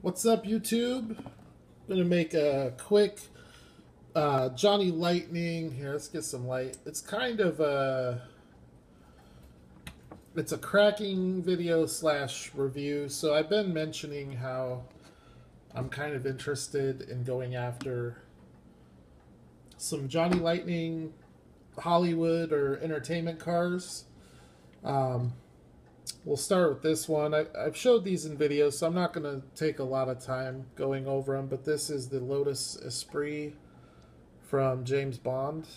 What's up, YouTube? Gonna make a quick Johnny Lightning. Here, let's get some light. It's kind of it's a cracking video slash review. So I've been mentioning how I'm kind of interested in going after some Johnny Lightning Hollywood or entertainment cars. We'll start with this one. I've showed these in videos, so I'm not going to take a lot of time going over them, but this is the Lotus Esprit from James Bond.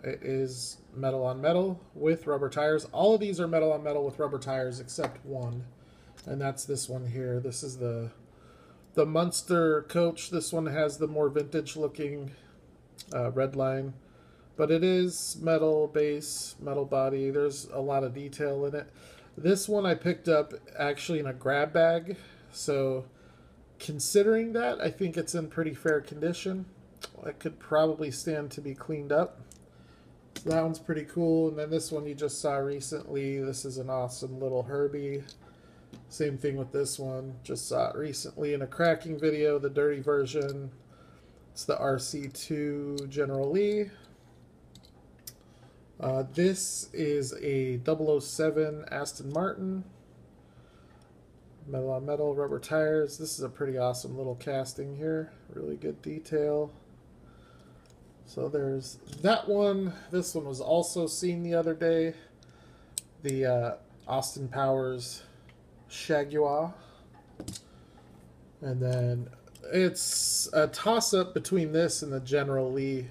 It is metal on metal with rubber tires. All of these are metal on metal with rubber tires except one, and that's this one here. This is the Munster coach. This one has the more vintage looking red line, but it is metal base, metal body. There's a lot of detail in it. This one I picked up actually in a grab bag, so considering that, I think it's in pretty fair condition. It could probably stand to be cleaned up. So that one's pretty cool. And then this one you just saw recently. This is an awesome little Herbie. Same thing with this one. Just saw it recently in a cracking video, the dirty version. It's the RC2 General Lee. This is a 007 Aston Martin. Metal on metal, rubber tires. This is a pretty awesome little casting here. Really good detail. So there's that one. This one was also seen the other day. The Austin Powers Jaguar. And then it's a toss-up between this and the General Lee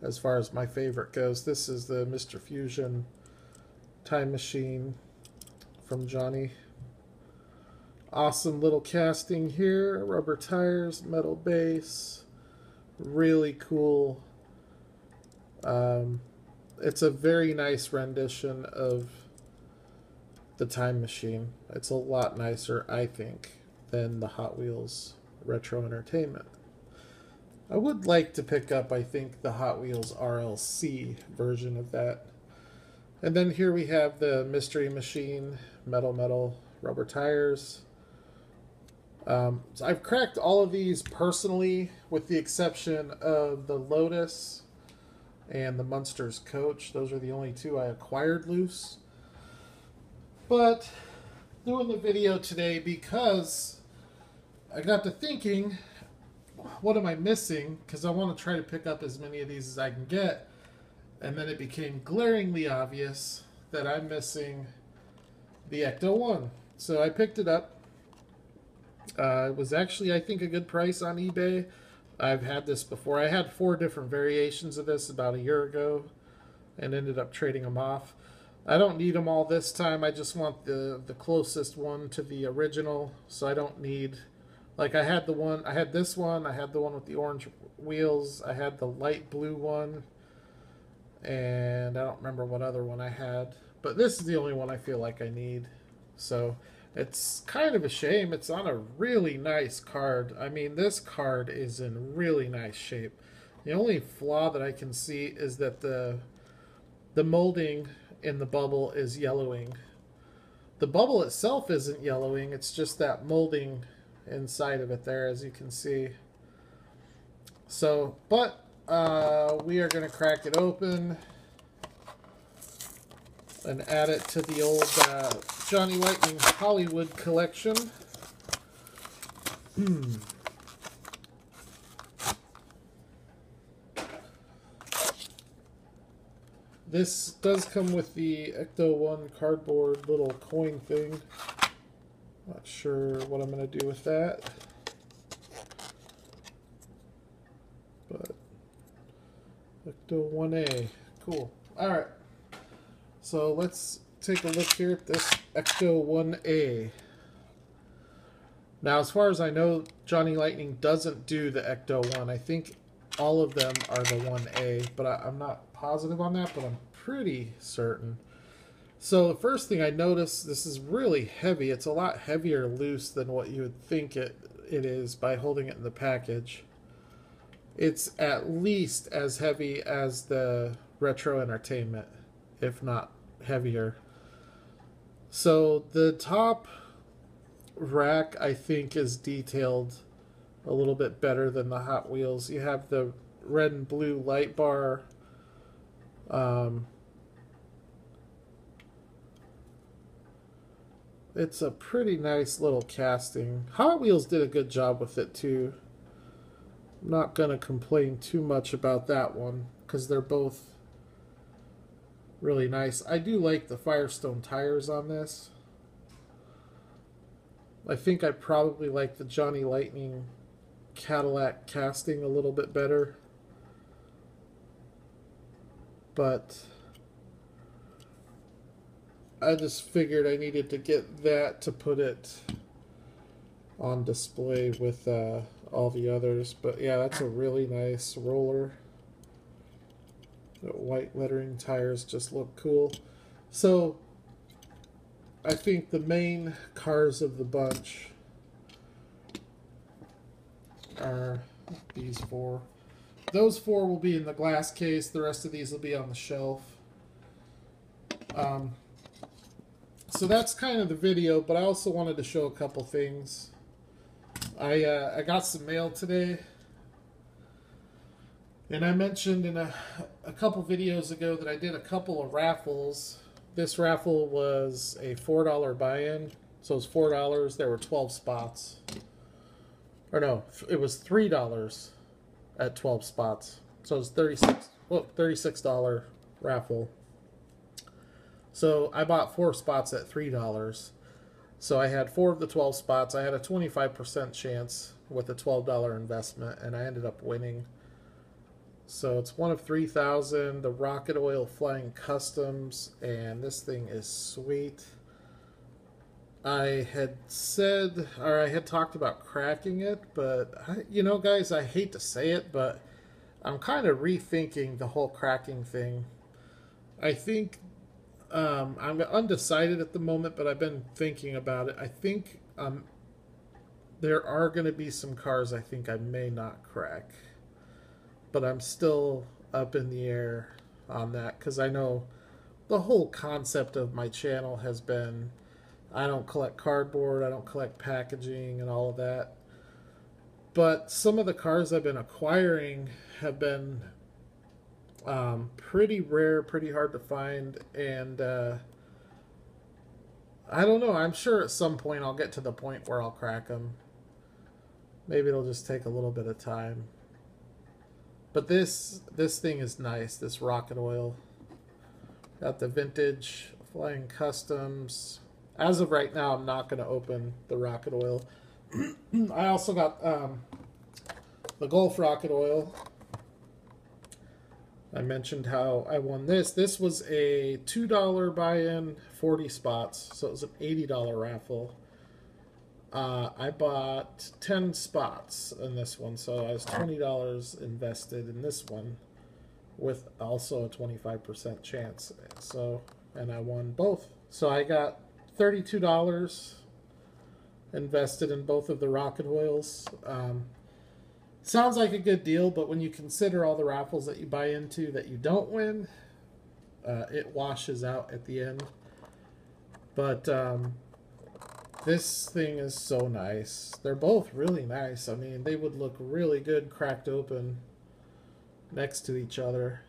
as far as my favorite goes. This is the Mr. Fusion Time Machine from Johnny. Awesome little casting here. Rubber tires, metal base. Really cool. It's a very nice rendition of the Time Machine. It's a lot nicer, I think, than the Hot Wheels Retro Entertainment. I would like to pick up, I think, the Hot Wheels RLC version of that. And then here we have the Mystery Machine, metal, rubber tires. So I've cracked all of these personally, with the exception of the Lotus and the Munsters coach. Those are the only two I acquired loose. But doing the video today because I got to thinking, what am I missing? Because I want to try to pick up as many of these as I can get. And then it became glaringly obvious that I'm missing the Ecto-1. So I picked it up. It was actually, I think, a good price on eBay. I've had this before. I had 4 different variations of this about a year ago and ended up trading them off. I don't need them all this time. I just want the closest one to the original. So I don't need... Like I had this one, I had the one with the orange wheels, I had the light blue one, and I don't remember what other one I had. But this is the only one I feel like I need. So it's kind of a shame. It's on a really nice card. I mean, this card is in really nice shape. The only flaw that I can see is that the molding in the bubble is yellowing. The bubble itself isn't yellowing, it's just that molding inside of it there, as you can see. So, but we are going to crack it open and add it to the old Johnny Lightning Hollywood collection. This does come with the Ecto-1 cardboard little coin thing. Not sure what I'm going to do with that. But Ecto-1A. Cool. Alright. So let's take a look here at this Ecto-1A. Now, as far as I know, Johnny Lightning doesn't do the Ecto-1. I think all of them are the 1A, but I'm not positive on that, but I'm pretty certain. So the first thing I noticed, this is really heavy. It's a lot heavier loose than what you would think it is by holding it in the package. It's at least as heavy as the Retro Entertainment, if not heavier. So the top rack, I think, is detailed a little bit better than the Hot Wheels. You have the red and blue light bar. It's a pretty nice little casting. Hot Wheels did a good job with it too. I'm not going to complain too much about that one because they're both really nice. I do like the Firestone tires on this. I think I probably like the Johnny Lightning Cadillac casting a little bit better. But I just figured I needed to get that to put it on display with all the others. But yeah, that's a really nice roller. The white lettering tires just look cool. So I think the main cars of the bunch are these four. Those four will be in the glass case. The rest of these will be on the shelf. So that's kind of the video, but I also wanted to show a couple things. I got some mail today. And I mentioned in a couple videos ago that I did a couple of raffles. This raffle was a $4 buy-in. So it was $4. There were 12 spots. Or no, it was $3 at 12 spots. So it was $36 raffle. So I bought 4 spots at $3. So I had 4 of the 12 spots. I had a 25% chance with a $12 investment, and I ended up winning. So it's one of 3,000, the Rocket Oil Flying Customs, and this thing is sweet. I had said, or I had talked about cracking it, but you know, guys, I hate to say it, but I'm kind of rethinking the whole cracking thing. I think I'm undecided at the moment, but I've been thinking about it. I think there are going to be some cars I think I may not crack. But I'm still up in the air on that because I know the whole concept of my channel has been I don't collect cardboard, I don't collect packaging and all of that. But some of the cars I've been acquiring have been pretty rare, pretty hard to find, and I don't know. I'm sure at some point I'll get to the point where I'll crack them. Maybe it'll just take a little bit of time. But this thing is nice, this Rocket Oil. Got the vintage Flying Customs. As of right now, I'm not going to open the Rocket Oil. I also got the Golf Rocket Oil. I mentioned how I won this. This was a $2 buy-in, 40 spots. So it was an $80 raffle. I bought 10 spots in this one, so I was $20 invested in this one with also a 25% chance. So, and I won both. So I got $32 invested in both of the Rocket Oils. Sounds like a good deal, but when you consider all the raffles that you buy into that you don't win, it washes out at the end. But this thing is so nice. They're both really nice. I mean, they would look really good cracked open next to each other.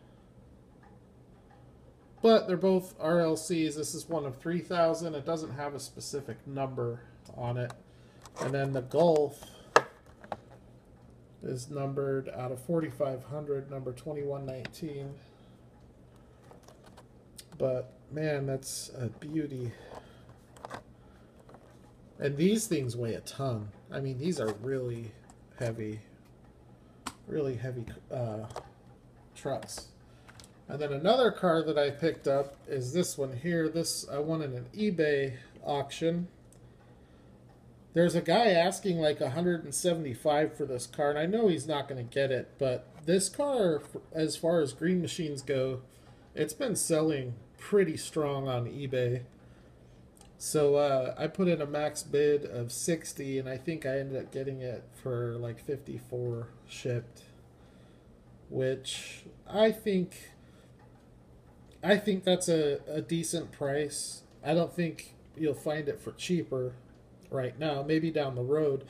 But they're both RLCs. This is one of 3,000. It doesn't have a specific number on it. And then the Golf is numbered out of 4,500, number 2119. But man, that's a beauty. And these things weigh a ton. I mean, these are really heavy trucks. And then another car that I picked up is this one here. This I won in an eBay auction. There's a guy asking like $175 for this car, and I know he's not going to get it, but this car, as far as green machines go, it's been selling pretty strong on eBay. So I put in a max bid of 60, and I think I ended up getting it for like 54 shipped, which I think that's a decent price. I don't think you'll find it for cheaper right now, maybe down the road.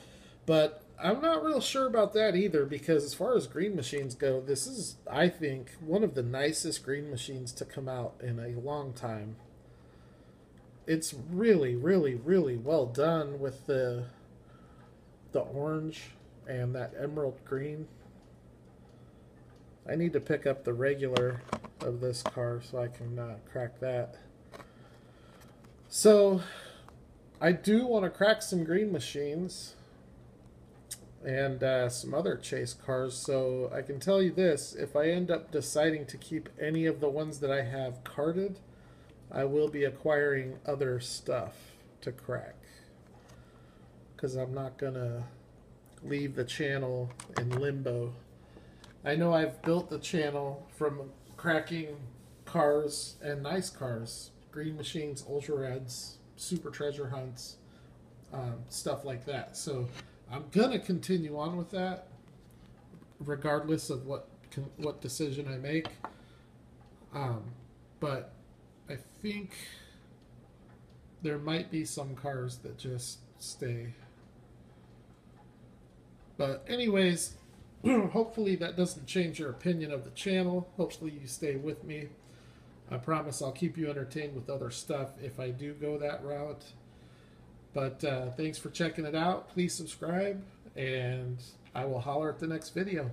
But I'm not real sure about that either, because as far as green machines go, this is, I think, one of the nicest green machines to come out in a long time. It's really, really, really well done with the orange and that emerald green. I need to pick up the regular of this car so I can crack that. So I do want to crack some green machines and some other chase cars. So I can tell you this, if I end up deciding to keep any of the ones that I have carded, I will be acquiring other stuff to crack, because I'm not going to leave the channel in limbo. I know I've built the channel from cracking cars and nice cars, green machines, ultra reds, super treasure hunts, stuff like that. So I'm gonna continue on with that, regardless of what decision I make. But I think there might be some cars that just stay. But anyways, hopefully that doesn't change your opinion of the channel. Hopefully you stay with me. I promise I'll keep you entertained with other stuff if I do go that route. But thanks for checking it out. Please subscribe, and I will holler at the next video.